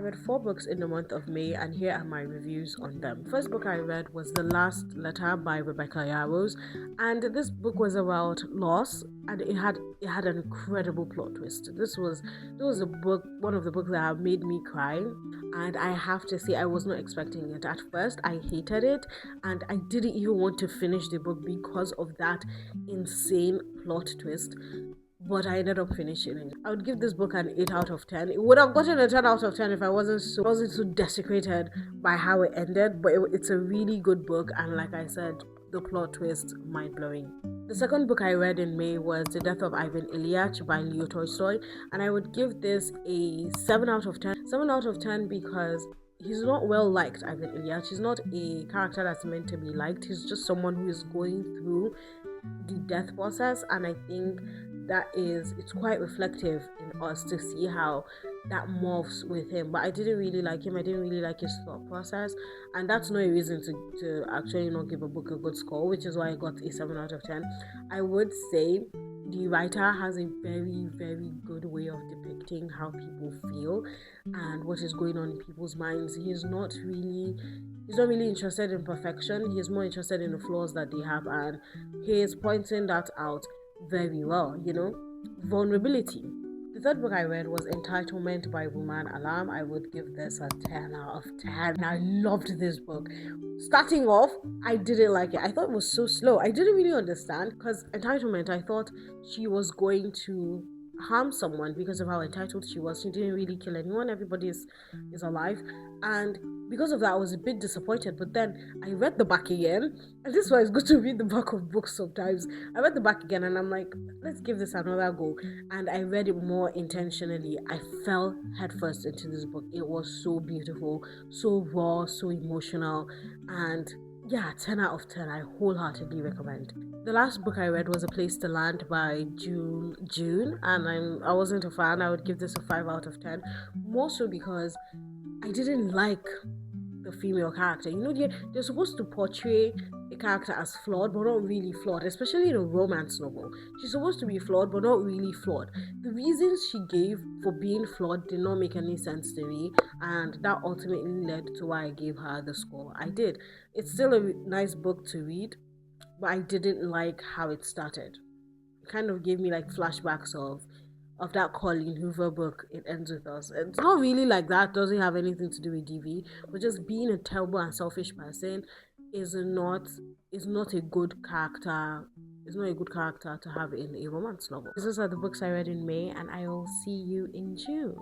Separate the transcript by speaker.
Speaker 1: read 4 books in the month of May, and here are my reviews on them. First book I read was The Last Letter by Rebecca Yarros, and this book was about loss, and it had an incredible plot twist. This was a book, one of the books that have made me cry, and I have to say I was not expecting it. At first, I hated it, and I didn't even want to finish the book because of that insane plot twist, but I ended up finishing it. I would give this book an 8 out of 10. It would have gotten a 10 out of 10 if I wasn't so desecrated by how it ended, but it's a really good book, and like I said, the plot twist mind-blowing. The second book I read in May was The Death of Ivan Ilyich by Leo Tolstoy, and I would give this a 7 out of 10. 7 out of 10 because he's not well liked, Ivan Ilyich. He's not a character that's meant to be liked. He's just someone who is going through the death process, and I think it's quite reflective in us to see how that morphs with him. But I didn't really like him. I didn't really like his thought process, and that's not a reason to actually not give a book a good score, which is why I got a 7 out of 10. I would say the writer has a very, very good way of depicting how people feel and what is going on in people's minds. He's not really interested in perfection. He is more interested in the flaws that they have, and he is pointing that out very well. Vulnerability. The third book I read was Entitlement by Rumaan Alam. I would give this a 10 out of 10. I loved this book. Starting off, I didn't like it. I thought it was so slow. I didn't really understand, because Entitlement, I thought she was going to harm someone because of how entitled she was. She didn't really kill anyone. Everybody is alive, and because of that I was a bit disappointed. But then I read the back again, and this is why it's good to read the back of books sometimes. I read the back again, and I'm like, let's give this another go, and I read it more intentionally. I fell headfirst into this book. It was so beautiful, so raw, so emotional, and yeah, 10 out of 10. I wholeheartedly recommend. The last book I read was A Place to Land by June, and I wasn't a fan. I would give this a 5 out of 10, more so because I didn't like the female character. They're supposed to portray a character as flawed, but not really flawed, especially in a romance novel. She's supposed to be flawed, but not really flawed. The reasons she gave for being flawed did not make any sense to me, and that ultimately led to why I gave her the score I did. It's still a nice book to read, but I didn't like how it started. It kind of gave me like flashbacks of that Colleen Hoover book, It Ends With Us. It's not really like that, doesn't have anything to do with DV, but just being a terrible and selfish person is not a good character. It's not a good character to have in a romance novel. These are the books I read in May, and I will see you in June.